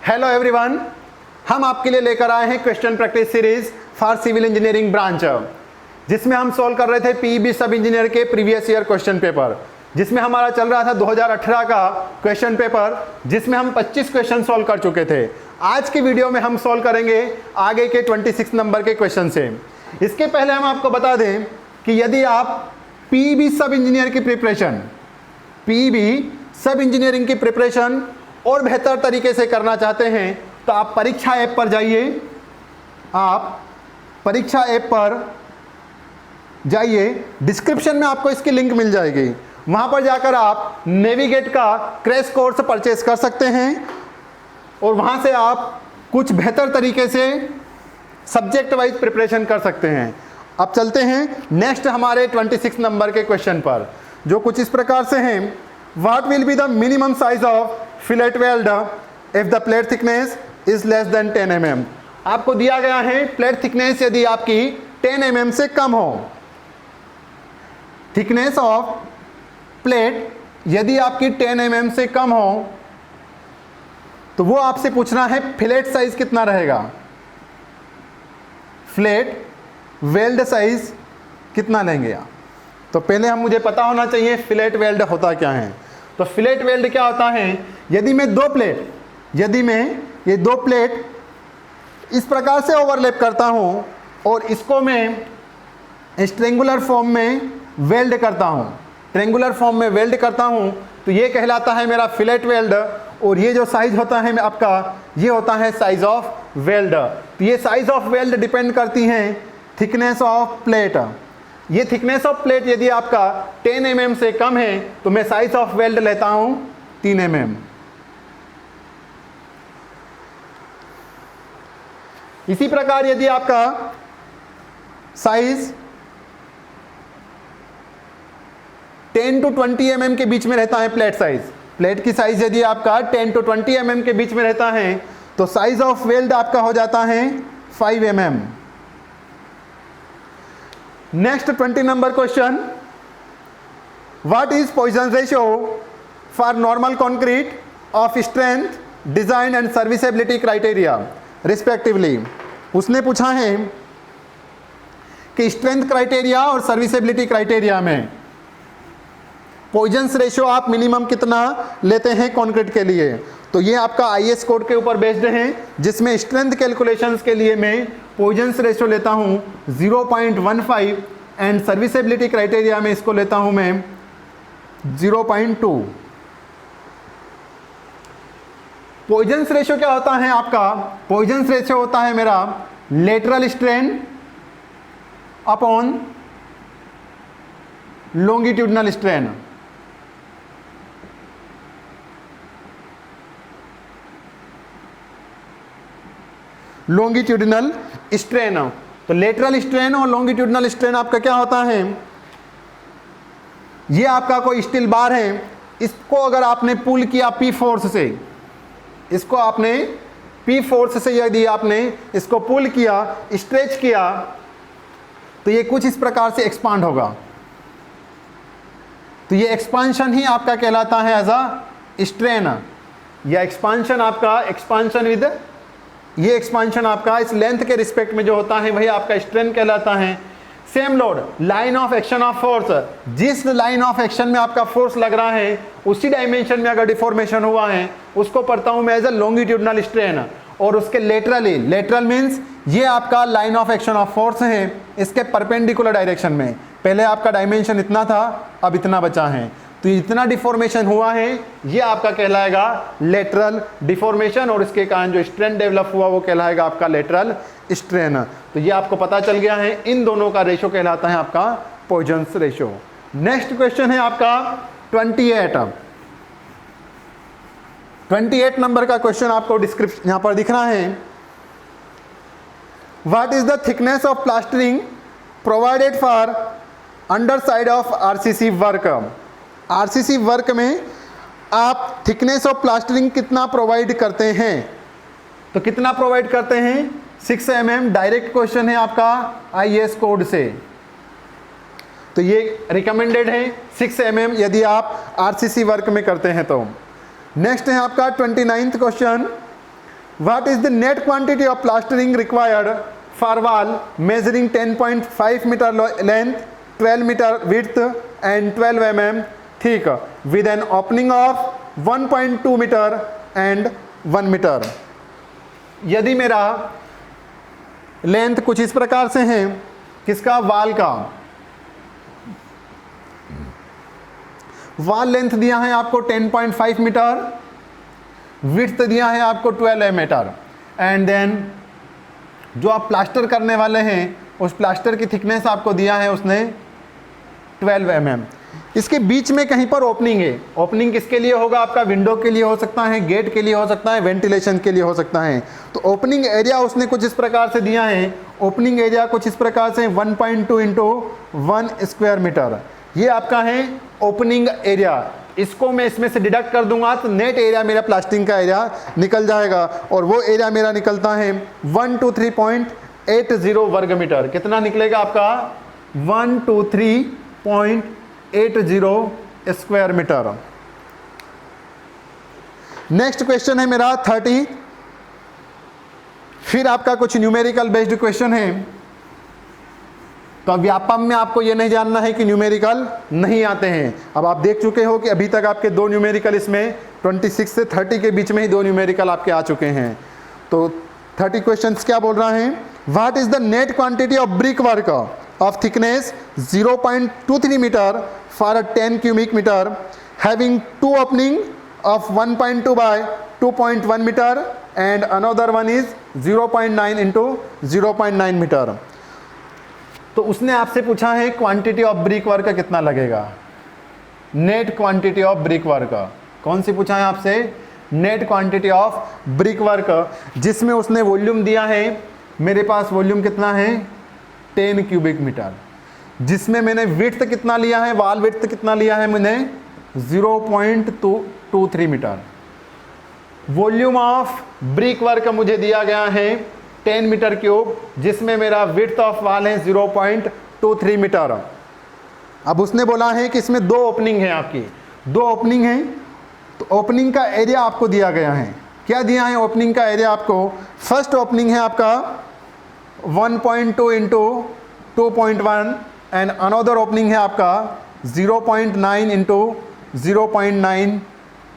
Hello everyone, हम आपके लिए लेकर आए हैं question practice series for civil engineering branch, जिसमें हम सॉल्व कर रहे थे पीईबी सब इंजीनियर के प्रीवियस ईयर क्वेश्चन पेपर, जिसमें हमारा चल रहा था 2018 का क्वेश्चन पेपर, जिसमें हम 25 क्वेश्चन सॉल्व कर चुके थे। आज के वीडियो में हम सॉल्व करेंगे आगे के 26 नंबर के क्वेश्चन से। इसके पहले हम आपको बता दें कि यदि आप पीईबी सब इंजीनियर की प्रिपरेशन, पीईबी सब इंजीनियरिंग की प्रिपरेशन और बेहतर तरीके से करना चाहते हैं तो आप परीक्षा ऐप पर जाइए। आप परीक्षा ऐप पर जाइए, डिस्क्रिप्शन में आपको इसकी लिंक मिल जाएगी। वहां पर जाकर आप नेविगेट का क्रैश कोर्स परचेस कर सकते हैं और वहां से आप कुछ बेहतर तरीके से सब्जेक्ट वाइज प्रिपरेशन कर सकते हैं। अब चलते हैं नेक्स्ट हमारे 26 नंबर के क्वेश्चन पर, जो कुछ इस प्रकार से हैं। What will be the minimum size of fillet weld if the plate thickness is less then 10 mm। आपको दिया गया है प्लेट थिकनेस यदि आपकी 10 mm से कम हो, थिकनेस ऑफ प्लेट यदि आपकी 10 mm से कम हो, तो वो आपसे पूछना है फिलेट साइज कितना रहेगा, फ्लेट वेल्ड साइज कितना लेंगे आप। तो पहले मुझे पता होना चाहिए फिलेट वेल्ड होता क्या है। तो फिलेट वेल्ड क्या होता है, यदि मैं ये दो प्लेट इस प्रकार से ओवरलैप करता हूं और इसको मैं इस ट्रेंगुलर फॉर्म में वेल्ड करता हूं, तो ये कहलाता है मेरा फिलेट वेल्ड। और ये जो साइज होता है आपका, ये होता है साइज ऑफ वेल्ड। तो ये साइज ऑफ वेल्ड डिपेंड करती हैं थिकनेस ऑफ प्लेट। ये थिकनेस ऑफ प्लेट यदि आपका 10 mm से कम है तो मैं साइज ऑफ वेल्ड लेता हूं 3 mm। इसी प्रकार यदि आपका साइज 10 to 20 mm के बीच में रहता है, प्लेट की साइज यदि आपका 10 to 20 mm के बीच में रहता है तो साइज ऑफ वेल्ड आपका हो जाता है 5 mm। Next 20 number question, what is Poisson ratio for normal concrete of strength, design and serviceability criteria respectively. उसने पूछा है कि स्ट्रेंथ क्राइटेरिया और सर्विसेबिलिटी क्राइटेरिया में पॉइजन्स रेशियो आप मिनिमम कितना लेते हैं कंक्रीट के लिए। तो ये आपका आईएस कोड के ऊपर बेस्ड है, जिसमें स्ट्रेंथ कैलकुलेशंस के लिए मैं पॉइजन्स रेशियो लेता हूं 0.15 एंड सर्विसेबिलिटी क्राइटेरिया में इसको लेता हूं मैं 0.2। पॉइजन्स रेशियो क्या होता है आपका, पॉइजन्स रेशियो होता है मेरा lateral strain upon longitudinal strain. Longitudinal strain, तो लेटरल स्ट्रेन और लॉन्गिट्यूडनल स्ट्रेन आपका क्या होता है, ये आपका कोई स्टील बार है, इसको अगर आपने पुल किया पी फोर्स से, इसको आपने पी फोर्स से यदि आपने इसको पुल किया, स्ट्रेच किया, तो ये कुछ इस प्रकार से एक्सपांड होगा। तो ये एक्सपांशन ही आपका कहलाता है एज अ स्ट्रेन, या एक्सपांशन आपका एक्सपांशन विद, ये एक्सपांशन आपका इस लेंथ के रिस्पेक्ट में जो होता है वही आपका स्ट्रेन कहलाता है। Same load, line of action of force, जिस लाइन ऑफ एक्शन में आपका फोर्स लग रहा है उसी डायमेंशन में अगर डिफॉर्मेशन हुआ है उसको पढ़ता हूं मैं एज अ लॉन्गिट्यूडनल स्ट्रेन। और उसके लेटरली, लेटरल मीन्स ये आपका line of action of force है इसके परपेंडिकुलर डायरेक्शन में, पहले आपका डायमेंशन इतना था अब इतना बचा है, तो इतना डिफॉर्मेशन हुआ है ये आपका कहलाएगा लेटरल डिफॉर्मेशन, और इसके कारण जो स्ट्रेन डेवलप हुआ वो कहलाएगा आपका लेटरल स्ट्रेन। तो ये आपको पता चल गया है, इन दोनों का रेशो कहलाता है आपका पॉइजन्स रेशो। नेक्स्ट क्वेश्चन है आपका 28 नंबर का क्वेश्चन आपको डिस्क्रिप्शन यहां पर दिख रहा है। What is the thickness of plastering provided for under side of RCC work. RCC work में आप थिकनेस ऑफ प्लास्टरिंग कितना प्रोवाइड करते हैं, तो कितना प्रोवाइड करते हैं 6 mm। डायरेक्ट क्वेश्चन है आपका आईएस कोड से, तो ये रिकमेंडेड है 6 mm यदि आप आरसीसी वर्क में करते हैं तो। नेक्स्ट है आपका 29th question, what is the net quantity of plastering required for wall measuring 10.5 metre length, 12 metre width and 12 mm thick with an opening of 1.2 metre and 1 metre. यदि मेरा लेंथ कुछ इस प्रकार से है, किसका, वाल का, वाल लेंथ दिया है आपको 10.5 मीटर, विड्थ दिया है आपको 12 मीटर, एंड देन जो आप प्लास्टर करने वाले हैं उस प्लास्टर की थिकनेस आपको दिया है उसने 12 mm। इसके बीच में कहीं पर ओपनिंग है। ओपनिंग किसके लिए होगा आपका, विंडो के लिए हो सकता है, गेट के लिए हो सकता है, वेंटिलेशन के लिए हो सकता है। तो ओपनिंग एरिया उसने कुछ इस प्रकार से दिया है, ओपनिंग एरिया कुछ इस प्रकार से 1.2 इंटू 1 स्क्वायर मीटर, ये आपका है ओपनिंग एरिया। इसको मैं इसमें से डिडक्ट कर दूंगा तो नेट एरिया मेरा प्लास्टिंग का एरिया निकल जाएगा, और वो एरिया मेरा निकलता है 123.80 वर्ग मीटर। कितना निकलेगा आपका, 123.80 स्क्वायर मीटर। नेक्स्ट क्वेश्चन है मेरा 30। फिर आपका कुछ न्यूमेरिकल बेस्ड क्वेश्चन है। तो अब व्यापम में आपको ये नहीं जानना है कि न्यूमेरिकल नहीं आते हैं। अब आप देख चुके हो कि अभी तक आपके 2 न्यूमेरिकल, इसमें 26 से 30 के बीच में ही 2 न्यूमेरिकल आपके आ चुके हैं। तो 30 क्वेश्चंस क्या बोल रहा है, what is the net quantity of brick work of thickness 0.23 metre for a 10 cubic metre having 2 opening of 1.2 by 2.1 metre and another one is 0.9 into 0.9 metre. तो उसने आपसे पूछा है क्वांटिटी ऑफ ब्रिक वर्क कितना लगेगा, net quantity of brick work. कौन सी पूछा है आपसे, net quantity of brick work, जिसमें उसने वॉल्यूम दिया है, मेरे पास वॉल्यूम कितना है 10 क्यूबिक मीटर, जिसमें मैंने विड्थ कितना लिया है, वाल विड्थ कितना लिया है मैंने 0.23 metre. Volume of brick work मुझे दिया गया है 10 मीटर क्यूब, जिसमें मेरा विड्थ ऑफ वाल है 0.23 मीटर। अब उसने बोला है कि इसमें 2 ओपनिंग है, आपकी 2 ओपनिंग है, तो ओपनिंग का एरिया आपको दिया गया है। क्या दिया है ओपनिंग का एरिया आपको, फर्स्ट ओपनिंग है आपका 1.2 इंटू 2.1 एंड अनदर ओपनिंग है आपका 0.9 into 0.9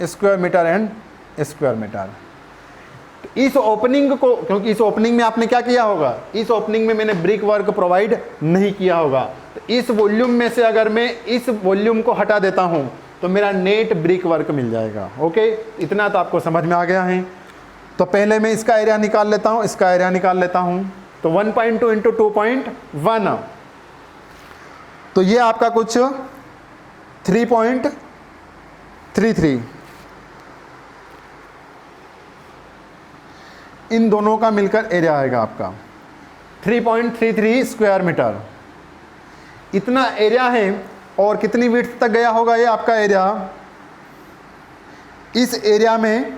square metre and square metre. इस ओपनिंग को, क्योंकि इस ओपनिंग में आपने क्या किया होगा, इस ओपनिंग में मैंने ब्रिक वर्क प्रोवाइड नहीं किया होगा, तो इस वॉल्यूम में से अगर मैं इस वॉल्यूम को हटा देता हूं तो मेरा नेट ब्रिक वर्क मिल जाएगा। ओके, इतना तो आपको समझ में आ गया है। तो पहले मैं इसका एरिया निकाल लेता हूं, इसका एरिया निकाल लेता हूं। तो 1.2 इंटू 2.1, तो ये आपका कुछ 3.33, इन दोनों का मिलकर एरिया आएगा आपका 3.33 स्क्वायर मीटर। इतना एरिया है, और कितनी विड्थ तक गया होगा ये आपका एरिया, इस एरिया में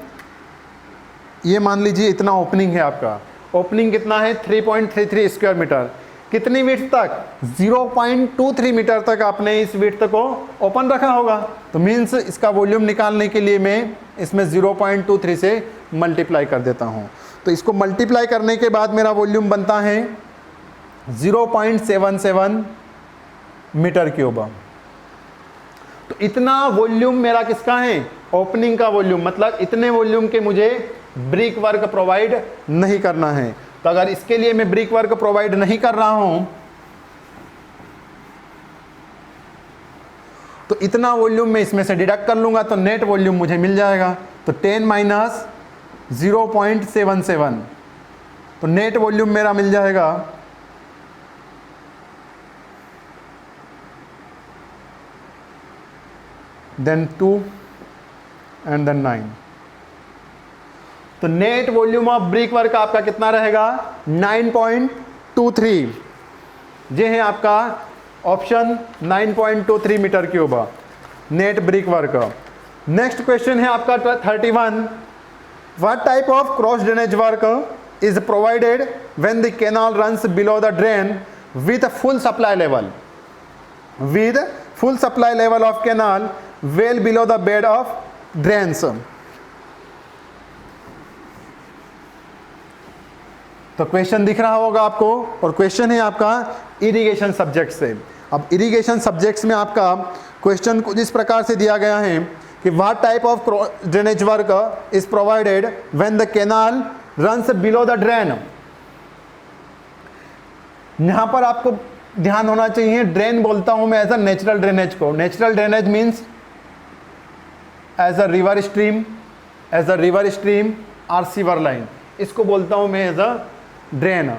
ये मान लीजिए इतना ओपनिंग है आपका, ओपनिंग कितना है 3.33 स्क्वायर मीटर। कितनी विड्थ तक, 0.23 मीटर तक आपने इस विड्थ को ओपन रखा होगा। तो मीन्स इसका वॉल्यूम निकालने के लिए मैं इसमें 0.23 से मल्टीप्लाई कर देता हूँ। तो इसको मल्टीप्लाई करने के बाद मेरा वॉल्यूम बनता है 0.77 मीटर क्यूब। तो इतना वॉल्यूम मेरा किसका है, ओपनिंग का वॉल्यूम, मतलब इतने वॉल्यूम के मुझे ब्रिक वर्क प्रोवाइड नहीं करना है। तो अगर इसके लिए मैं ब्रिक वर्क प्रोवाइड नहीं कर रहा हूं तो इतना वॉल्यूम मैं इसमें से डिडक्ट कर लूंगा, तो नेट वॉल्यूम मुझे मिल जाएगा। तो 10 माइनस 0.77, तो नेट वॉल्यूम मेरा मिल जाएगा देन 2 एंड देन 9। तो net volume of brick work आपका कितना रहेगा 9.23। ये है आपका option 9.23 metre cube net brick work. Next question है आपका 31। What type of cross drainage work is provided when the canal runs below the drain with full supply level, with full supply level of canal well below the bed of drains। तो question दिख रहा होगा आपको, और question है आपका irrigation subject से। अब इरिगेशन सब्जेक्ट्स में आपका क्वेश्चन कुछ इस प्रकार से दिया गया है कि what type of drainage work is provided when the canal runs below the drain. यहां पर आपको ध्यान होना चाहिए, ड्रेन बोलता हूं मैं एज अ नेचुरल ड्रेनेज को। Natural drainage means as a river stream और सीवर लाइन, इसको बोलता हूं मैं एज अ ड्रेन।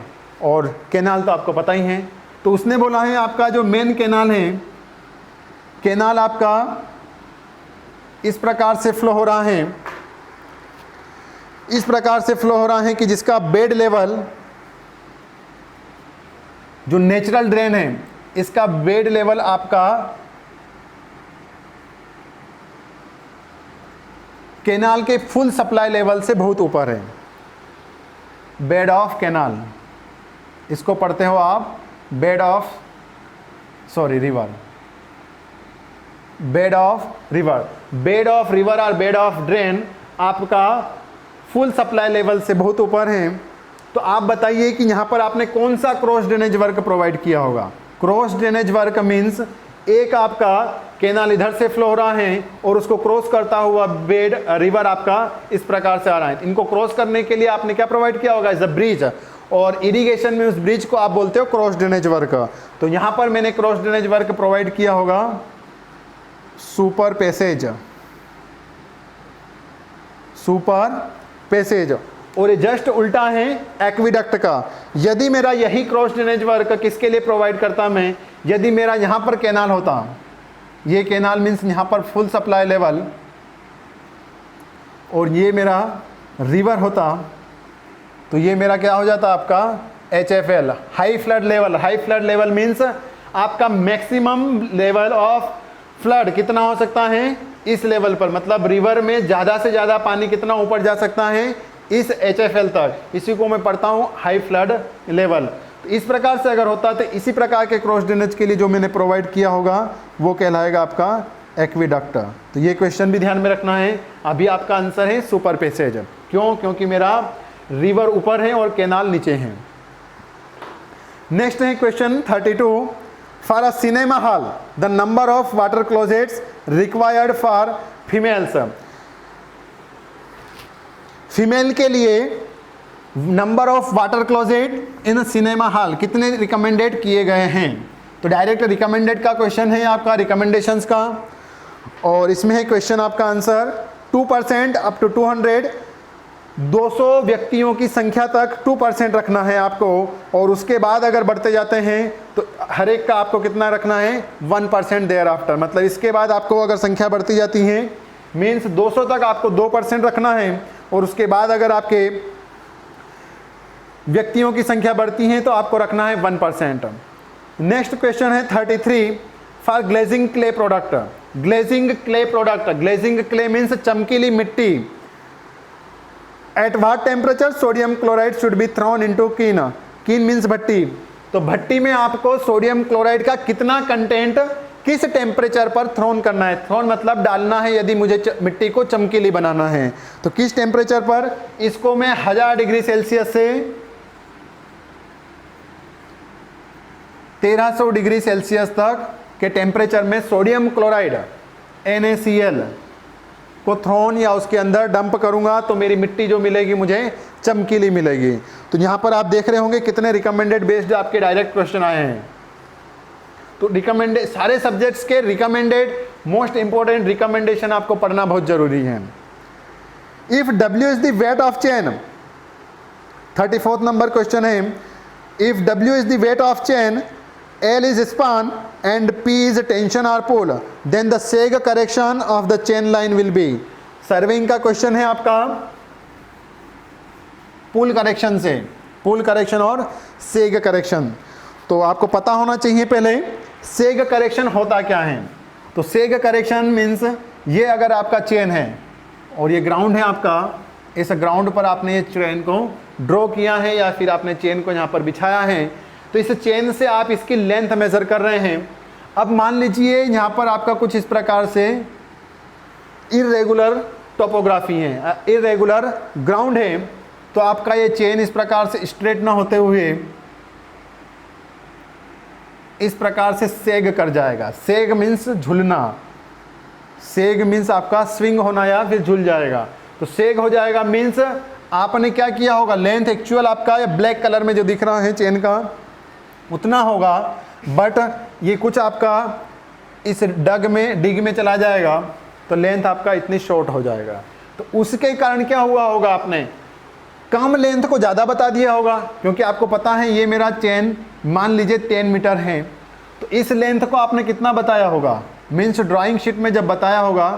और कैनाल तो आपको पता ही है। तो उसने बोला है आपका जो मेन कैनाल है, कैनाल आपका इस प्रकार से फ्लो हो रहा है, इस प्रकार से फ्लो हो रहा है कि जिसका बेड लेवल, जो नेचुरल ड्रेन है इसका बेड लेवल आपका कैनाल के फुल सप्लाई लेवल से बहुत ऊपर है। बेड ऑफ कैनाल, इसको पढ़ते हो आप bed of river, bed of river. Bed of river और बेड ऑफ ड्रेन आपका फुल सप्लाई लेवल से बहुत ऊपर है। तो आप बताइए कि यहाँ पर आपने कौन सा क्रॉस ड्रेनेज वर्क प्रोवाइड किया होगा। क्रॉस ड्रेनेज वर्क मीन्स एक आपका कैनाल इधर से फ्लो हो रहा है और उसको क्रॉस करता हुआ बेड रिवर आपका इस प्रकार से आ रहा है। इनको क्रॉस करने के लिए आपने क्या प्रोवाइड किया होगा, इज अ ब्रिज। और इरिगेशन में उस ब्रिज को आप बोलते हो क्रॉस ड्रेनेज वर्क। तो यहाँ पर मैंने क्रॉस ड्रेनेज वर्क प्रोवाइड किया होगा सुपर पैसेज, सुपर पैसेज। और ये जस्ट उल्टा है एक्विडक्ट का। यदि मेरा यही क्रॉस ड्रेनेज वर्क किसके लिए प्रोवाइड करता मैं, यदि मेरा यहाँ पर कैनाल होता, ये कैनाल मीन्स यहाँ पर फुल सप्लाई लेवल, और ये मेरा रिवर होता, तो ये मेरा क्या हो जाता आपका HFL, high flood level. High flood level means आपका मैक्सिमम लेवल ऑफ फ्लड कितना हो सकता है इस लेवल पर, मतलब रिवर में ज़्यादा से ज़्यादा पानी कितना ऊपर जा सकता है इस HFL तक। इसी को मैं पढ़ता हूँ हाई फ्लड लेवल। तो इस प्रकार से अगर होता तो इसी प्रकार के क्रॉस ड्रेनेज के लिए जो मैंने प्रोवाइड किया होगा वो कहलाएगा आपका एक्विडक्ट। तो ये क्वेश्चन भी ध्यान में रखना है। अभी आपका आंसर है सुपर पैसेज। क्यों? क्योंकि मेरा रिवर ऊपर है और कैनाल नीचे है। नेक्स्ट है question 32। For a cinema hall the number of water closets required for females. Female के लिए number of water closet in cinema hall कितने रिकमेंडेड किए गए हैं। तो डायरेक्ट रिकमेंडेड का क्वेश्चन है आपका, रिकमेंडेशंस का। और इसमें है क्वेश्चन आपका आंसर 2% अप टू 200, 200 व्यक्तियों की संख्या तक 2% रखना है आपको। और उसके बाद अगर बढ़ते जाते हैं तो हर एक का आपको कितना रखना है 1% देयर आफ्टर। मतलब इसके बाद आपको अगर संख्या बढ़ती जाती है मीन्स 200 तक आपको 2% रखना है, और उसके बाद अगर आपके व्यक्तियों की संख्या बढ़ती है तो आपको रखना है 1%। नेक्स्ट क्वेश्चन है 33। For glazing clay product. Glazing clay product, glazing clay means चमकीली मिट्टी। At what temperature sodium chloride should be thrown into कीन। कीन मीन्स भट्टी। तो भट्टी में आपको सोडियम क्लोराइड का कितना कंटेंट किस टेम्परेचर पर थ्रोन करना है। थ्रोन मतलब डालना है यदि मुझे मिट्टी को चमकीली बनाना है। तो किस टेम्परेचर पर, इसको मैं 1000 डिग्री सेल्सियस से 1300 डिग्री सेल्सियस तक के टेम्परेचर में सोडियम क्लोराइड NaCl को थ्रोन या उसके अंदर डंप करूंगा तो मेरी मिट्टी जो मिलेगी मुझे चमकीली मिलेगी। तो यहाँ पर आप देख रहे होंगे कितने रिकमेंडेड बेस्ड आपके डायरेक्ट क्वेश्चन आए हैं। तो रिकमेंडेड, सारे सब्जेक्ट्स के रिकमेंडेड मोस्ट इंपॉर्टेंट रिकमेंडेशन आपको पढ़ना बहुत जरूरी है। If W is the weight of chain, 34th number question है। If W is the weight of chain, L is span and P is tension or pull, then the sag correction of the chain line will be। Serving का question है आपका पुल correction से, पुल correction और सेग correction. तो आपको पता होना चाहिए पहले सेग करेक्शन होता क्या है। तो सेग करेक्शन मीन्स ये अगर आपका चेन है और ये ग्राउंड है आपका, इस ग्राउंड पर आपने ये चेन को ड्रॉ किया है या फिर आपने चेन को यहाँ पर बिछाया है, तो इस चेन से आप इसकी लेंथ मेजर कर रहे हैं। अब मान लीजिए यहाँ पर आपका कुछ इस प्रकार से इरेगुलर टोपोग्राफी है, इरेगुलर ग्राउंड है, तो आपका ये चेन इस प्रकार से स्ट्रेट ना होते हुए इस प्रकार से सेग कर जाएगा। सेग मीन्स झुलना, सेग मीन्स आपका स्विंग होना या फिर झुल जाएगा। तो सेग हो जाएगा मीन्स आपने क्या किया होगा, लेंथ एक्चुअल आपका ये ब्लैक कलर में जो दिख रहा है चेन का उतना होगा, बट ये कुछ आपका इस डिग में चला जाएगा तो लेंथ आपका इतनी शॉर्ट हो जाएगा। तो उसके कारण क्या हुआ होगा, आपने कम लेंथ को ज़्यादा बता दिया होगा, क्योंकि आपको पता है ये मेरा चेन मान लीजिए 10 मीटर है, तो इस लेंथ को आपने कितना बताया होगा, मीन्स ड्राइंग शीट में जब बताया होगा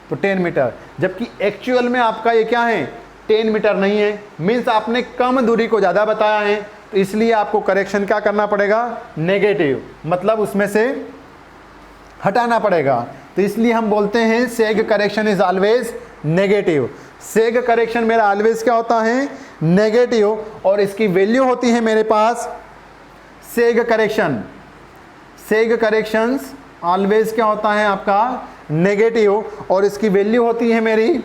तो 10 मीटर, जबकि एक्चुअल में आपका ये क्या है 10 मीटर नहीं है, मीन्स आपने कम दूरी को ज़्यादा बताया है। तो इसलिए आपको करेक्शन क्या करना पड़ेगा, नेगेटिव, मतलब उसमें से हटाना पड़ेगा। तो इसलिए हम बोलते हैं सेग correction is always negative. सेग correction मेरा ऑलवेज क्या होता है, नेगेटिव, और इसकी वैल्यू होती है मेरे पास sag correction, sag corrections always क्या होता है आपका नेगेटिव, और इसकी वैल्यू होती है मेरी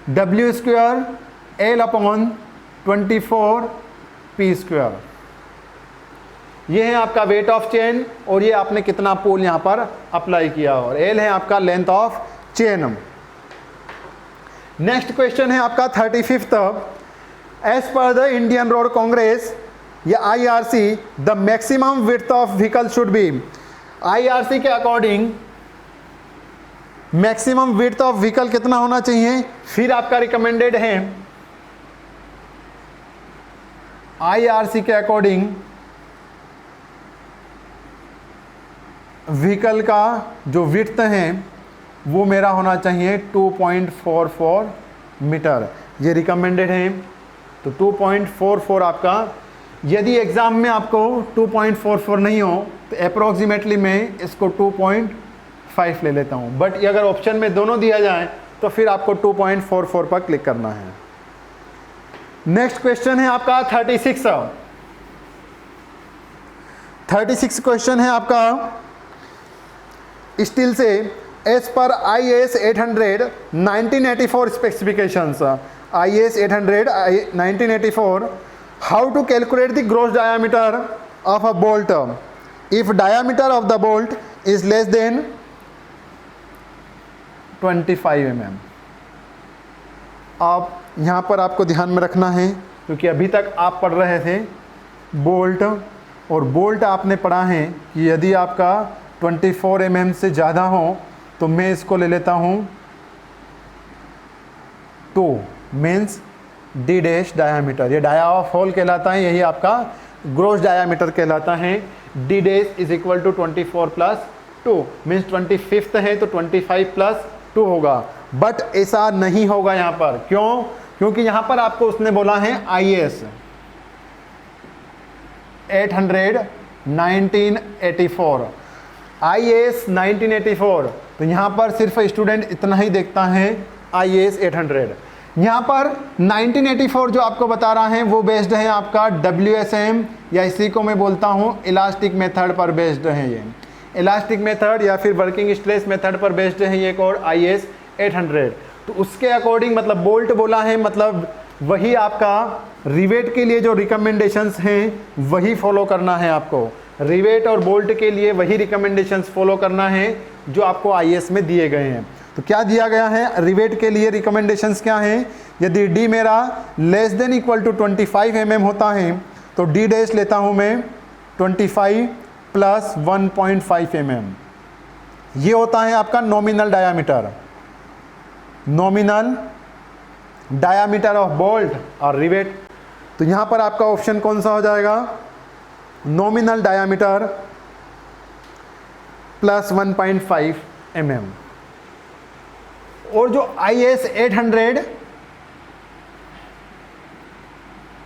W² L/24 P²। ये है आपका वेट ऑफ चेन, और ये आपने कितना पोल यहाँ पर अप्लाई किया, और L है आपका length of chain. Next question है आपका 35th। As per the Indian road Congress या IRC the maximum width of vehicle should be. IRC के according maximum width of vehicle कितना होना चाहिए, फिर आपका रिकमेंडेड है IRC के अकॉर्डिंग व्हीकल का जो विड्थ है वो मेरा होना चाहिए 2.44 मीटर, ये रिकमेंडेड है। तो 2.44 आपका, यदि एग्ज़ाम में आपको 2.44 नहीं हो तो अप्रोक्सीमेटली मैं इसको 2.5 ले लेता हूँ, बट अगर ऑप्शन में दोनों दिया जाए तो फिर आपको 2.44 पर क्लिक करना है। नेक्स्ट क्वेश्चन है आपका 36 क्वेश्चन है आपका स्टील से। As per IAS 800 1984 specifications, IAS 800 1984, how to calculate the gross diameter of a bolt if diameter of the bolt is less than 25 mm। आप यहाँ पर आपको ध्यान में रखना है, क्योंकि अभी तक आप पढ़ रहे थे बोल्ट, और बोल्ट आपने पढ़ा है कि यदि आपका 24 mm से ज़्यादा हो तो मैं इसको ले लेता हूँ 2 मीन्स D डैश डायामीटर, ये डाया ऑफ होल कहलाता है, यही आपका ग्रॉस डायामीटर कहलाता है। D dash is equal to 24 + 2 means 25 है तो 25 + 2 होगा, बट ऐसा नहीं होगा यहाँ पर। क्यों? क्योंकि यहाँ पर आपको उसने बोला है IAS 800 1984, IAS 1984, तो यहाँ पर सिर्फ स्टूडेंट इतना ही देखता है IAS 800। यहाँ पर 1984 जो आपको बता रहा है वो बेस्ड है आपका WSM, या इसी को मैं बोलता हूँ इलास्टिक मेथड पर बेस्ड है, ये इलास्टिक मेथड या फिर वर्किंग स्ट्रेस मेथड पर बेस्ड है ये कोड IAS 800। तो उसके अकॉर्डिंग मतलब बोल्ट बोला है, मतलब वही आपका रिवेट के लिए जो रिकमेंडेशंस हैं वही फॉलो करना है आपको। रिवेट और बोल्ट के लिए वही रिकमेंडेशंस फॉलो करना है जो आपको IAS में दिए गए हैं। तो क्या दिया गया है रिवेट के लिए रिकमेंडेशंस क्या हैं, यदि D मेरा less than equal to 25 mm होता है तो D डैश लेता हूँ मैं 25 + 1.5 mm, ये होता है आपका nominal diameter, nominal diameter of bolt और रिवेट। तो यहाँ पर आपका ऑप्शन कौन सा हो जाएगा, नॉमिनल डायामीटर + 1.5 mm। और जो IAS 800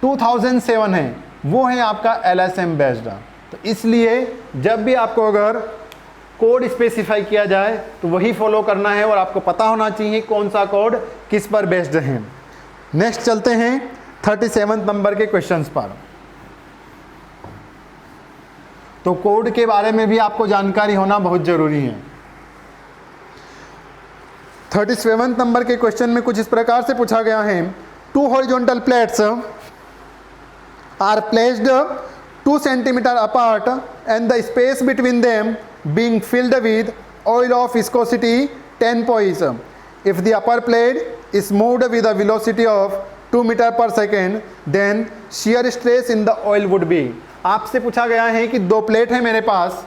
2007 है वो है आपका LSM बेस्ड। तो इसलिए जब भी आपको अगर कोड स्पेसिफाई किया जाए तो वही फॉलो करना है, और आपको पता होना चाहिए कौन सा कोड किस पर बेस्ड है। नेक्स्ट चलते हैं 37 नंबर के क्वेश्चंस पर। तो कोड के बारे में भी आपको जानकारी होना बहुत ज़रूरी है। 37 नंबर के क्वेश्चन में कुछ इस प्रकार से पूछा गया है, 2 horizontal plates are placed 2 centimeter apart and the space between them being filled with oil of viscosity 10 poise. If the upper plate is moved with a velocity of 2 meter per second, then shear stress in the oil would be. आपसे पूछा गया है कि 2 plate है मेरे पास,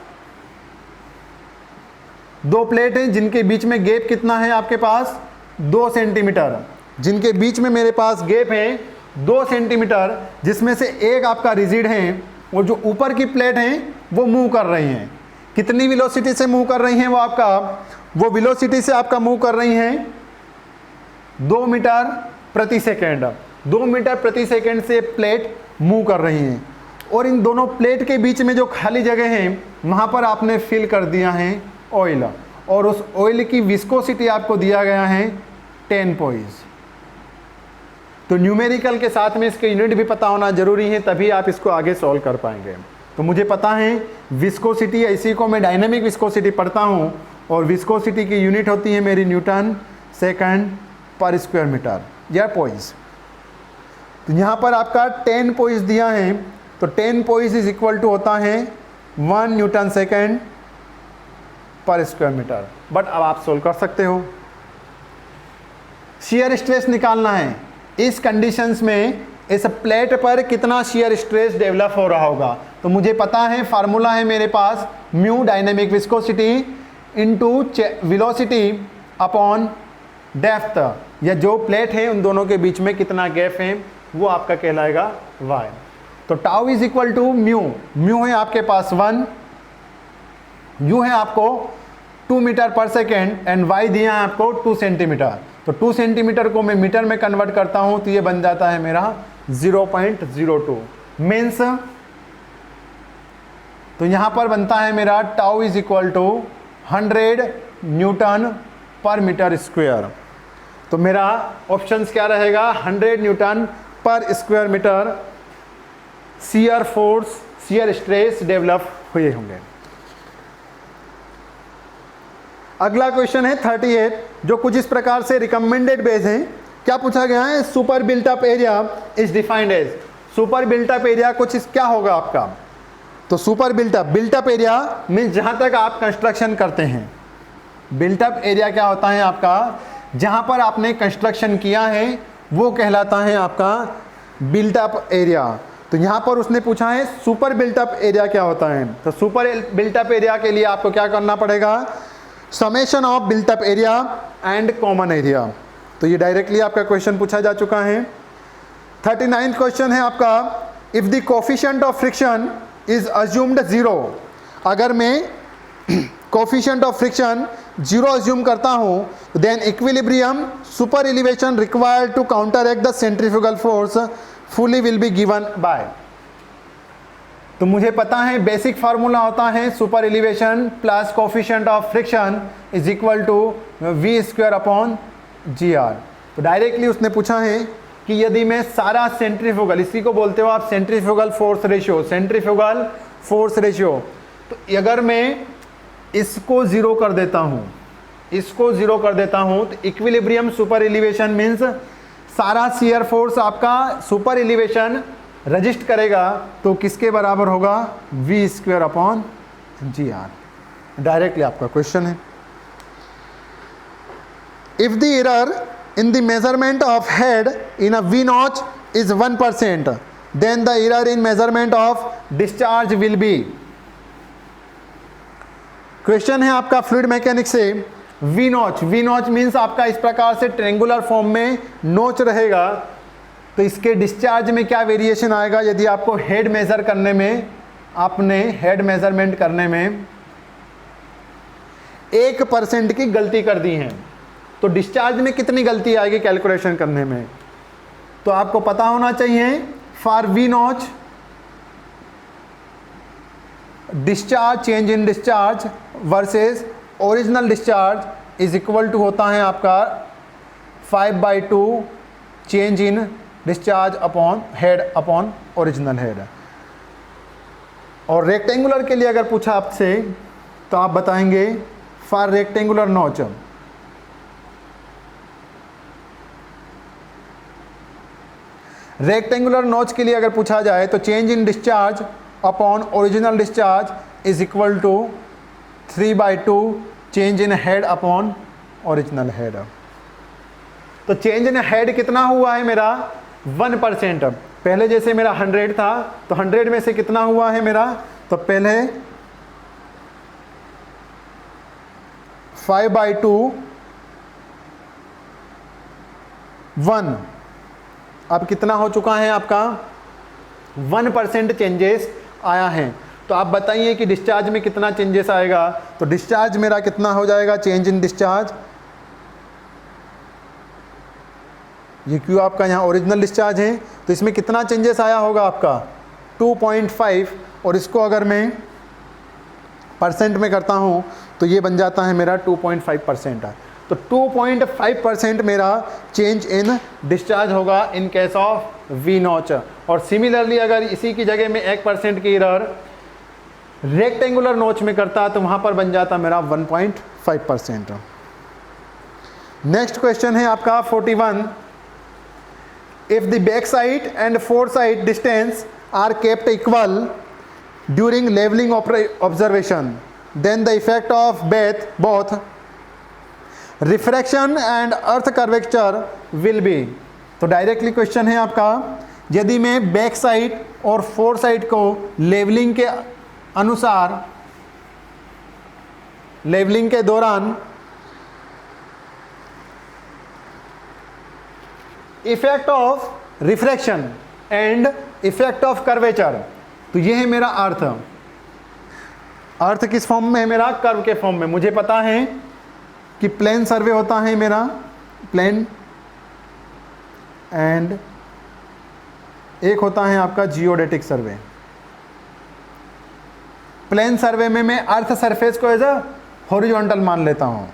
2 plate हैं जिनके बीच में गैप कितना है आपके पास 2 सेंटीमीटर, जिनके बीच में मेरे पास गैप है 2 सेंटीमीटर, जिसमें से एक आपका रिजिड है और जो ऊपर की प्लेट हैं वो मूव कर रही हैं। कितनी वेलोसिटी से मूव कर रही हैं वो वेलोसिटी से आपका मूव कर रही हैं 2 मीटर प्रति सेकेंड। 2 मीटर प्रति सेकेंड से प्लेट मूव कर रही हैं और इन दोनों प्लेट के बीच में जो खाली जगह है वहाँ पर आपने फिल कर दिया है ऑयल और उस ऑयल की विस्कोसिटी आपको दिया गया है 10 पोइज। तो न्यूमेरिकल के साथ में इसके यूनिट भी पता होना जरूरी है, तभी आप इसको आगे सॉल्व कर पाएंगे। तो मुझे पता है विस्कोसिटी, इसी को मैं डायनेमिक विस्कोसिटी पढ़ता हूँ और विस्कोसिटी की यूनिट होती है मेरी न्यूटन सेकंड पर स्क्वायर मीटर या पोइज। तो यहाँ पर आपका 10 पोइज दिया है, तो 10 पोइज इज इक्वल टू होता है 1 न्यूटन सेकंड पर स्क्वायर मीटर। बट अब आप सोल्व कर सकते हो। शियर स्ट्रेस निकालना है, इस कंडीशंस में इस प्लेट पर कितना शियर स्ट्रेस डेवलप हो रहा होगा। तो मुझे पता है फार्मूला है मेरे पास mu dynamic viscosity into velocity upon depth, या जो प्लेट है उन दोनों के बीच में कितना गैप है वो आपका कहलाएगा y। तो tau is equal to mu, mu है आपके पास 1, यू है आपको 2 मीटर पर सेकेंड एंड y दिया है आपको 2 सेंटीमीटर। तो 2 सेंटीमीटर को मैं मीटर में कन्वर्ट करता हूं तो ये बन जाता है मेरा 0.02 मीन्स। तो यहां पर बनता है मेरा tau is equal to 100 newton per metre square. तो मेरा ऑप्शंस क्या रहेगा, 100 newton per square metre shear force, shear stress develop हुए होंगे। अगला क्वेश्चन है 38, जो कुछ इस प्रकार से रिकमेंडेड बेस है। क्या पूछा गया है, super built up area is defined as. Super built up area कुछ क्या होगा आपका, तो super built up area means जहां तक आप कंस्ट्रक्शन करते हैं। बिल्ट अप एरिया क्या होता है आपका, जहां पर आपने कंस्ट्रक्शन किया है वो कहलाता है आपका बिल्ट अप एरिया। तो यहां पर उसने पूछा है सुपर बिल्ट अप एरिया क्या होता है। तो सुपर बिल्ट अप एरिया के लिए आपको क्या करना पड़ेगा, summation of built up area and common area. तो ये डायरेक्टली आपका क्वेश्चन पूछा जा चुका है। 39 क्वेश्चन है आपका, if the coefficient of friction is assumed 0। अगर मैं कोफिशिएंट ऑफ फ्रिक्शन 0 अज्यूम करता हूं then equilibrium super elevation required to counteract the centrifugal force fully will be given by. तो मुझे पता है बेसिक फार्मूला होता है super elevation plus coefficient of friction is equal to V square upon G R. तो directly उसने पूछा है कि यदि मैं सारा सेंट्रीफ्यूगल, इसी को बोलते हो आप centrifugal force ratio, centrifugal force ratio, तो अगर मैं इसको 0 कर देता हूं, इसको 0 कर देता हूं तो इक्विलिब्रियम सुपर एलिवेशन मीन्स सारा शियर फोर्स आपका सुपर एलिवेशन रजिस्ट करेगा, तो किसके बराबर होगा, V square upon G R. Directly आपका क्वेश्चन है। If the error in the measurement of head in a V notch is 1%, then the error in measurement of discharge will be। Question है आपका fluid mechanics से, V notch, V notch means आपका इस प्रकार से triangular form में नोच रहेगा, तो इसके डिस्चार्ज में क्या वेरिएशन आएगा यदि आपको हेड मेजर करने में, आपने हेड मेजरमेंट करने में 1% की गलती कर दी है, तो डिस्चार्ज में कितनी गलती आएगी कैलकुलेशन करने में। तो आपको पता होना चाहिए for V notch discharge, change in discharge versus original discharge is equal to होता है आपका 5/2 change in discharge upon head upon original head. और रेक्टेंगुलर के लिए अगर पूछा आपसे तो आप बताएंगे फॉर रेक्टेंगुलर नॉच रेक्टेंगुलर नोच के लिए अगर पूछा जाए तो change in discharge upon original discharge is equal to 3/2 change in head upon original head. तो चेंज इन हेड कितना हुआ है मेरा 1%। पहले जैसे मेरा 100 था तो 100 में से कितना हुआ है मेरा, तो पहले 5/2 1, अब कितना हो चुका है आपका 1% चेंजेस आया है। तो आप बताइए कि डिस्चार्ज में कितना चेंजेस आएगा। तो डिस्चार्ज मेरा कितना हो जाएगा, चेंज इन डिस्चार्ज, ये क्यों आपका यहाँ ओरिजिनल डिस्चार्ज है तो इसमें कितना चेंजेस आया होगा आपका 2.5, और इसको अगर मैं परसेंट में करता हूँ तो ये बन जाता है मेरा 2.5%। तो 2.5% मेरा चेंज इन डिस्चार्ज होगा in case of V notch. और सिमिलरली अगर इसी की जगह में 1% की एरर रेक्टेंगुलर नोच में करता तो वहाँ पर बन जाता मेरा 1.5%। नेक्स्ट क्वेश्चन है आपका 41। If the back side and fore side distance are kept equal during leveling observation, then the effect of both refraction and earth curvature will be। तो डायरेक्टली क्वेश्चन है आपका, यदि मैं बैक साइड और four side को levelling के अनुसार, levelling के दौरान effect of refraction and effect of curvature, तो ये है मेरा अर्थ। अर्थ किस फॉर्म में है मेरा, कर्व के फॉर्म में। मुझे पता है कि प्लेन सर्वे होता है मेरा, प्लेन, एंड एक होता है आपका जियोडेटिक सर्वे। प्लेन सर्वे में मैं अर्थ सरफेस को एज अ हॉरिजॉन्टल मान लेता हूं,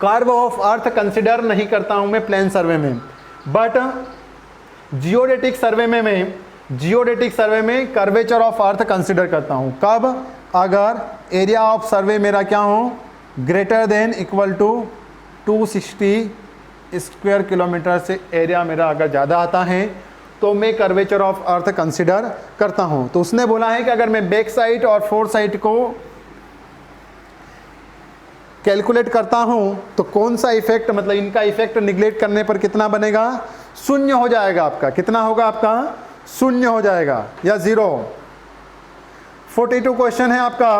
कर्व ऑफ अर्थ कंसिडर नहीं करता हूं मैं प्लेन सर्वे में। बट जियोडेटिक सर्वे में मैं जियोडेटिक सर्वे में कर्वेचर ऑफ अर्थ कंसिडर करता हूं। कब, अगर एरिया ऑफ सर्वे मेरा क्या हो, greater than equal to 260 square kilometre से एरिया मेरा अगर ज़्यादा आता है तो मैं कर्वेचर ऑफ अर्थ कंसिडर करता हूं। तो उसने बोला है कि अगर मैं बैक साइड और फोर साइड को कैलकुलेट करता हूं तो कौन सा इफेक्ट, मतलब इनका इफेक्ट निगलेक्ट करने पर कितना बनेगा, शून्य हो जाएगा आपका। कितना होगा आपका, शून्य हो जाएगा या 0। 42 क्वेश्चन है आपका,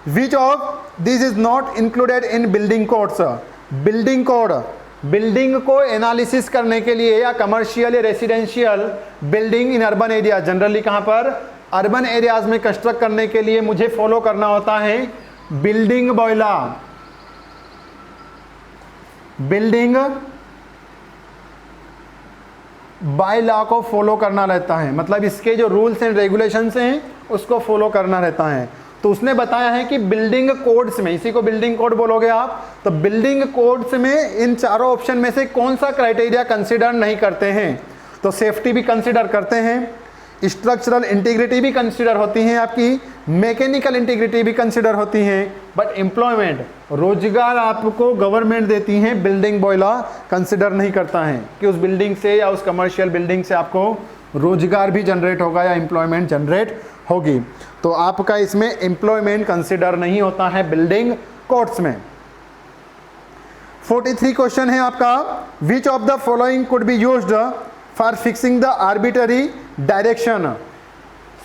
which of this is not included in building codes. Building code, building को एनालिसिस करने के लिए या कमर्शियल या residential building in urban area, generally कहां पर, अर्बन एरियाज में कंस्ट्रक्ट करने के लिए मुझे फॉलो करना होता है बिल्डिंग बॉयला, बिल्डिंग बाय लॉ को फॉलो करना रहता है। मतलब इसके जो रूल्स एंड रेगुलेशंस हैं उसको फॉलो करना रहता है। तो उसने बताया है कि बिल्डिंग कोड्स में, इसी को बिल्डिंग कोड बोलोगे आप, तो बिल्डिंग कोड्स में इन चारों ऑप्शन में से कौन सा क्राइटेरिया कंसीडर नहीं करते हैं। तो सेफ्टी भी कंसीडर करते हैं, स्ट्रक्चरल इंटीग्रिटी भी कंसीडर होती हैं आपकी, मैकेनिकल इंटीग्रिटी भी कंसीडर होती हैं, बट एम्प्लॉयमेंट, रोजगार आपको गवर्नमेंट देती है, बिल्डिंग बॉयला कंसीडर नहीं करता है कि उस बिल्डिंग से या उस कमर्शियल बिल्डिंग से आपको रोजगार भी जनरेट होगा या एम्प्लॉयमेंट जनरेट होगी। तो आपका इसमें एम्प्लॉयमेंट कंसीडर नहीं होता है बिल्डिंग कोड्स में। 43 क्वेश्चन है आपका, which of the following could be used for fixing the arbitrary direction.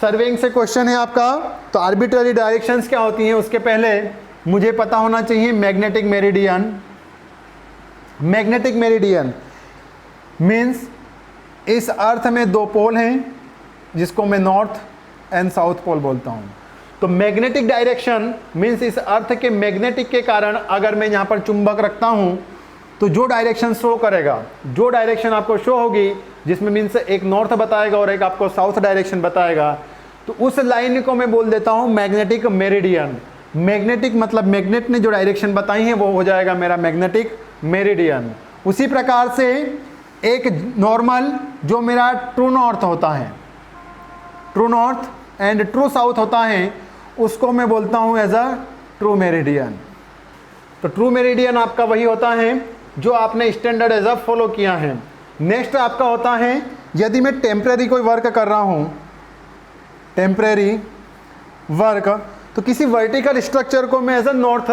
Surveying से क्वेश्चन है आपका, तो आर्बिट्ररी डायरेक्शंस क्या होती हैं उसके पहले मुझे पता होना चाहिए magnetic meridian. Magnetic meridian means इस अर्थ में दो पोल हैं जिसको मैं नॉर्थ एंड साउथ पोल बोलता हूँ। तो मैग्नेटिक डायरेक्शन मीन्स इस अर्थ के मैग्नेटिक के कारण अगर मैं यहाँ पर चुंबक रखता हूँ तो जो डायरेक्शन शो करेगा, जो डायरेक्शन आपको शो होगी, जिसमें मीन्स एक नॉर्थ बताएगा और एक आपको साउथ डायरेक्शन बताएगा, तो उस लाइन को मैं बोल देता हूँ मैग्नेटिक मेरिडियन। मैग्नेटिक मतलब मैग्नेट ने जो डायरेक्शन बताई है वो हो जाएगा मेरा मैग्नेटिक मेरिडियन। उसी प्रकार से एक नॉर्मल जो मेरा ट्रू नॉर्थ होता है, true north and true south होता है, उसको मैं बोलता हूँ एज अ ट्रू मेरिडियन। तो ट्रू मेरिडियन आपका वही होता है जो आपने स्टैंडर्ड एज अ फॉलो किया है। नेक्स्ट आपका होता है, यदि मैं टेम्परेरी कोई वर्क कर रहा हूँ, टेम्परेरी वर्क, तो किसी वर्टिकल स्ट्रक्चर को मैं एज अ नॉर्थ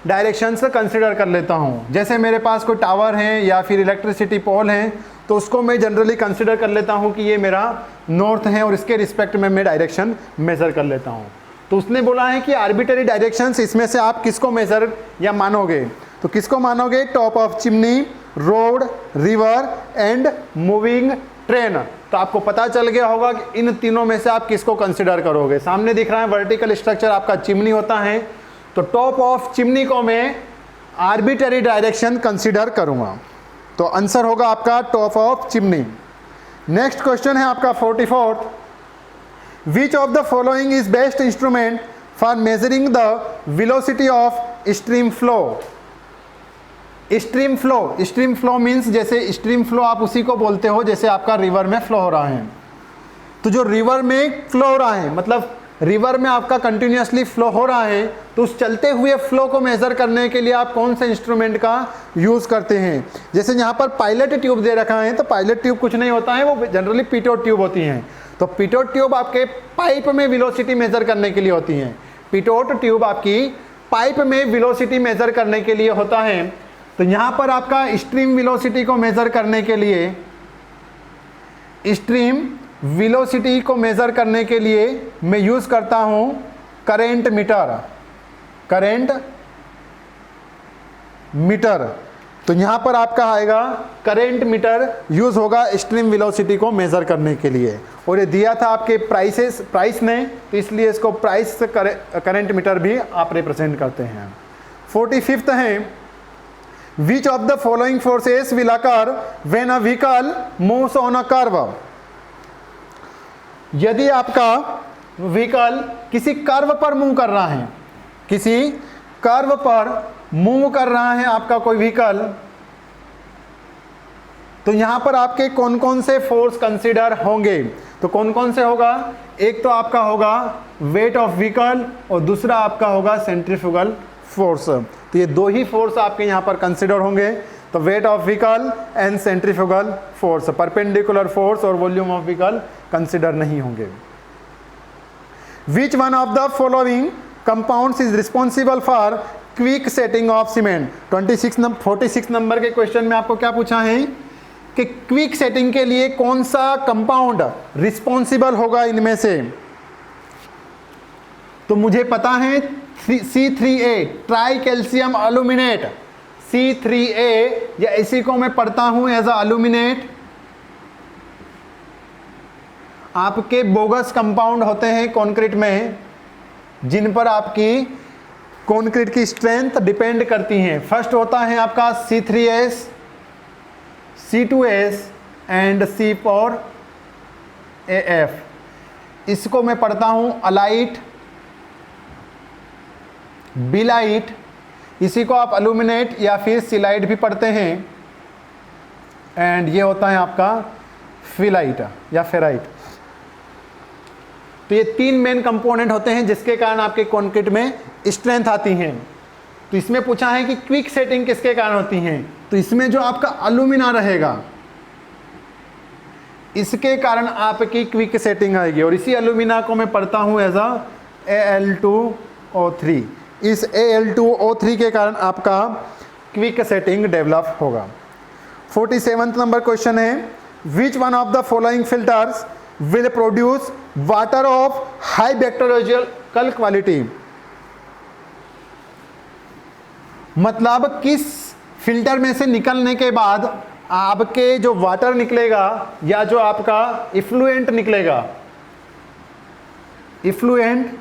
डायरेक्शन से कंसिडर कर लेता हूँ। जैसे मेरे पास कोई टावर है या फिर इलेक्ट्रिसिटी पोल है, तो उसको मैं जनरली कंसिडर कर लेता हूँ कि ये मेरा नॉर्थ है और इसके रिस्पेक्ट में मैं डायरेक्शन मेज़र कर लेता हूँ। तो उसने बोला है कि आर्बिटरी डायरेक्शंस, इसमें से आप किसको मेज़र या मानोगे, तो किसको मानोगे, top of chimney, road, river and moving train. तो आपको पता चल गया होगा कि इन तीनों में से आप किसको कंसिडर करोगे। सामने दिख रहा है वर्टिकल स्ट्रक्चर आपका चिमनी होता है, तो टॉप ऑफ चिमनी को मैं आर्बिटरी डायरेक्शन कंसिडर करूंगा, तो आंसर होगा आपका top of chimney. Next question है आपका 44th, which of the following is best instrument for measuring the velocity of stream flow. Stream flow means, जैसे स्ट्रीम फ्लो आप उसी को बोलते हो जैसे आपका रिवर में फ्लो हो रहा है। तो जो रिवर में फ्लो हो रहा है, मतलब रिवर में आपका कंटिन्यूसली फ्लो हो रहा है, तो उस चलते हुए फ्लो को मेज़र करने के लिए आप कौन से इंस्ट्रूमेंट का यूज़ करते हैं। जैसे यहाँ पर पायलट ट्यूब दे रखा है, तो पायलट ट्यूब कुछ नहीं होता है, वो जनरली पिटोट ट्यूब होती हैं। तो पिटोट ट्यूब आपके पाइप में वेलोसिटी मेज़र करने के लिए होती हैं। पिटोट ट्यूब आपकी पाइप में वेलोसिटी मेज़र करने के लिए होता है। तो यहाँ पर आपका स्ट्रीम वेलोसिटी को मेज़र करने के लिए, स्ट्रीम वेलोसिटी को मेज़र करने के लिए मैं यूज़ करता हूँ करेंट मीटर, करेंट मीटर। तो यहाँ पर आपका आएगा करेंट मीटर यूज़ होगा स्ट्रीम वेलोसिटी को मेज़र करने के लिए, और ये दिया था आपके प्राइस ने, तो इसलिए इसको प्राइस से करेंट मीटर भी आप रिप्रेजेंट करते हैं। 45th है, which of the following forces will occur when a vehicle moves on a curve. यदि आपका व्हीकल किसी कर्व पर मूव कर रहा है, किसी कर्व पर मूव कर रहा है आपका कोई व्हीकल, तो यहां पर आपके कौन कौन से फोर्स कंसीडर होंगे, तो कौन कौन से होगा, एक तो आपका होगा वेट ऑफ व्हीकल और दूसरा आपका होगा सेंट्रीफ्यूगल फोर्स। तो ये दो ही फोर्स आपके यहां पर कंसीडर होंगे, तो weight of vehicle and centrifugal force. Perpendicular force और वॉल्यूम ऑफ व्हीकल कंसीडर नहीं होंगे। Which one of the following compounds is responsible for quick setting of cement. 46 number के क्वेश्चन में आपको क्या पूछा है कि क्विक सेटिंग के लिए कौन सा कंपाउंड रिस्पॉन्सिबल होगा इनमें से। तो मुझे पता है C3A, ट्राई कैल्शियम अल्यूमिनेट, C3A, या इसी को मैं पढ़ता हूं एज अ अल्यूमिनेट। आपके बोगस कंपाउंड होते हैं कंक्रीट में, जिन पर आपकी कंक्रीट की स्ट्रेंथ डिपेंड करती है। फर्स्ट होता है आपका C3S, C2S एंड C4AF। इसको मैं पढ़ता हूं अलाइट, बिलाइट, इसी को आप अल्यूमिनेट या फिर सिलाइट भी पढ़ते हैं, एंड ये होता है आपका फिलाइट या फेराइट। तो ये तीन मेन कंपोनेंट होते हैं जिसके कारण आपके कंक्रीट में स्ट्रेंथ आती है। तो इसमें पूछा है कि क्विक सेटिंग किसके कारण होती है, तो इसमें जो आपका अलुमिना रहेगा इसके कारण आपकी क्विक सेटिंग आएगी, और इसी अलुमिना को मैं पढ़ता हूं एज अ Al2O3। इस Al2O3 के कारण आपका क्विक सेटिंग डेवलप होगा। 47th नंबर क्वेश्चन है, which one of the following filters will produce water of high bacteriological quality. मतलब किस फिल्टर में से निकलने के बाद आपके जो वाटर निकलेगा या जो आपका इफ्लुएंट निकलेगा, इफ्लुएंट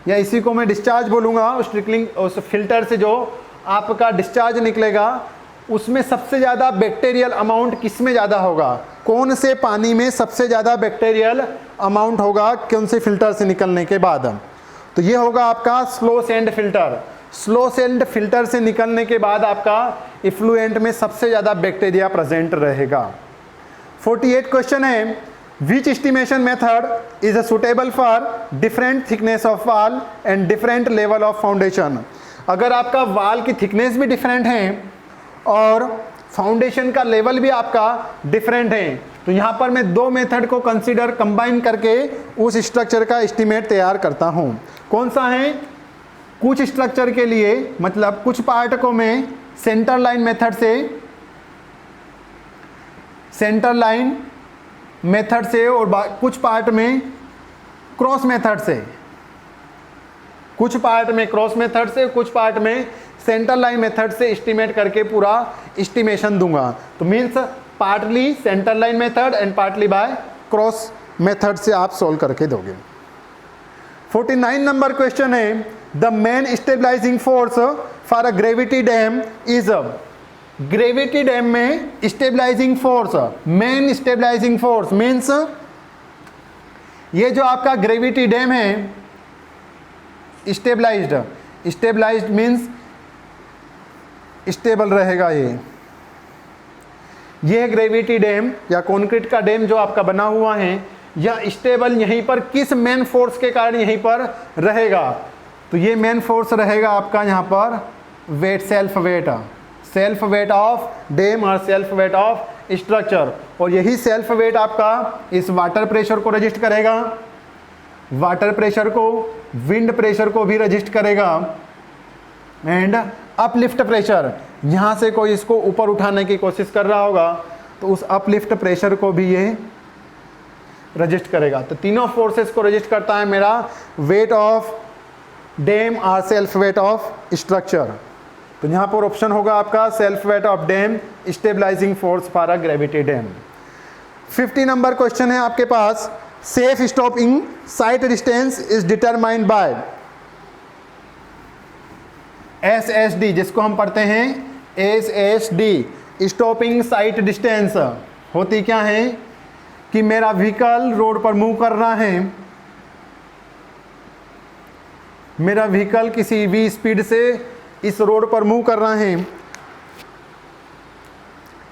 या इसी को मैं डिस्चार्ज बोलूँगा, उस ट्रिकलिंग उस फिल्टर से जो आपका डिस्चार्ज निकलेगा उसमें सबसे ज़्यादा बैक्टीरियल अमाउंट किस में ज़्यादा होगा, कौन से पानी में सबसे ज़्यादा बैक्टीरियल अमाउंट होगा कौन से फिल्टर से निकलने के बाद। तो ये होगा आपका slow sand filter. Slow sand filter से निकलने के बाद आपका इफ्लुएंट में सबसे ज़्यादा बैक्टीरिया प्रेजेंट रहेगा। 48 क्वेश्चन है, which estimation method is suitable for different thickness of wall and different level of foundation. अगर आपका वॉल की थिकनेस भी डिफरेंट है और फाउंडेशन का लेवल भी आपका डिफरेंट है। तो यहाँ पर मैं दो मेथड को कंसीडर कंबाइन करके उस स्ट्रक्चर का एस्टीमेट तैयार करता हूँ। कौन सा है? कुछ स्ट्रक्चर के लिए मतलब कुछ पार्ट को मैं सेंटर लाइन मेथड से और कुछ पार्ट में क्रॉस मेथड से, कुछ पार्ट में क्रॉस मेथड से, कुछ पार्ट में सेंटर लाइन मेथड से एस्टीमेट करके पूरा एस्टिमेशन दूंगा। तो means partly centre line method and partly by cross method से आप सोल्व करके दोगे। 49 नंबर क्वेश्चन है, the main stabilising force for a gravity dam is. Gravity dam में stabilising force, main stabilising force means ये जो आपका ग्रेविटी डैम है स्टेबलाइज्ड मीन्स स्टेबल रहेगा। ये ग्रेविटी डैम या कंक्रीट का डैम जो आपका बना हुआ है यह स्टेबल यहीं पर किस मेन फोर्स के कारण यहीं पर रहेगा? तो ये मेन फोर्स रहेगा आपका यहाँ पर weight, self weight of dam और सेल्फ वेट ऑफ स्ट्रक्चर। और यही सेल्फ वेट आपका इस वाटर प्रेशर को रजिस्ट करेगा, वाटर प्रेशर को, विंड प्रेशर को भी रजिस्ट करेगा एंड अपलिफ्ट प्रेशर, यहाँ से कोई इसको ऊपर उठाने की कोशिश कर रहा होगा तो उस अपलिफ्ट प्रेशर को भी ये रजिस्ट करेगा। तो तीनों फोर्सेस को रजिस्ट करता है मेरा वेट ऑफ डैम और सेल्फ वेट ऑफ स्ट्रक्चर। तो यहाँ पर ऑप्शन होगा आपका self weight of dam stabilising force for a gravity dam. 50 number question है आपके पास, safe stopping sight distance is determined by SSD, जिसको हम पढ़ते हैं SSD, स्टॉपिंग साइट डिस्टेंस। होती क्या है कि मेरा व्हीकल रोड पर मूव कर रहा है, मेरा व्हीकल किसी v स्पीड से इस रोड पर मूव कर रहा है,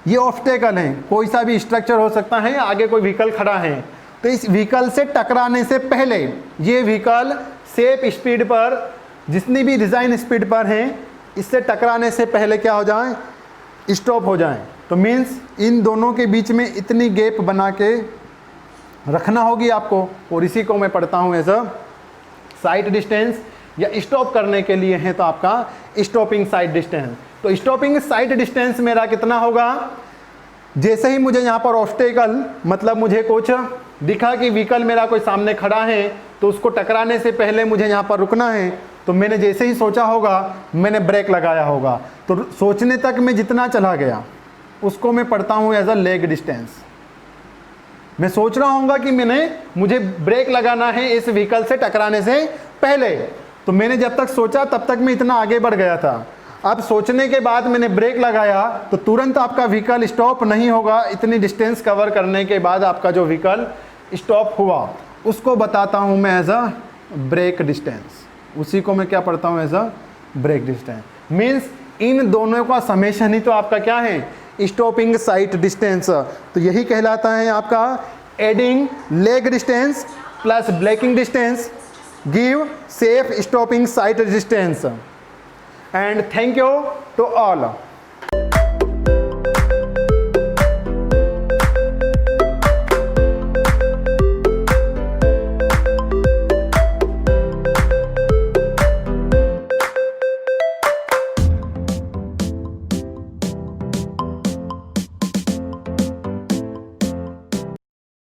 ये ऑब्स्टेकल है, कोई सा भी स्ट्रक्चर हो सकता है, आगे कोई व्हीकल खड़ा है, तो इस व्हीकल से टकराने से पहले ये व्हीकल सेफ स्पीड पर, जितनी भी डिज़ाइन स्पीड पर है, इससे टकराने से पहले क्या हो जाए? स्टॉप हो जाए। तो मीन्स इन दोनों के बीच में इतनी गैप बना के रखना होगी आपको, और इसी को मैं पढ़ता हूँ एज अ साइट डिस्टेंस, या स्टॉप करने के लिए है तो आपका स्टॉपिंग साइट डिस्टेंस। तो स्टॉपिंग साइट डिस्टेंस मेरा कितना होगा? जैसे ही मुझे यहाँ पर ऑब्स्टेकल मतलब मुझे कुछ दिखा कि व्हीकल मेरा कोई सामने खड़ा है तो उसको टकराने से पहले मुझे यहाँ पर रुकना है, तो मैंने जैसे ही सोचा होगा मैंने ब्रेक लगाया होगा। तो सोचने तक मैं जितना चला गया उसको मैं पढ़ता हूँ एज अ लेग डिस्टेंस। मैं सोच रहा हूँगा कि मुझे ब्रेक लगाना है इस व्हीकल से टकराने से पहले, तो मैंने जब तक सोचा तब तक मैं इतना आगे बढ़ गया था। अब सोचने के बाद मैंने ब्रेक लगाया तो तुरंत आपका व्हीकल स्टॉप नहीं होगा, इतनी डिस्टेंस कवर करने के बाद आपका जो व्हीकल स्टॉप हुआ उसको बताता हूँ मैं एज अ ब्रेक डिस्टेंस। उसी को मैं क्या पढ़ता हूँ as a brake distance. Means इन दोनों का समेशन ही तो आपका क्या है? Stopping sight distance. तो यही कहलाता है आपका adding lag distance plus braking distance give safe stopping sight distance. And thank you to all.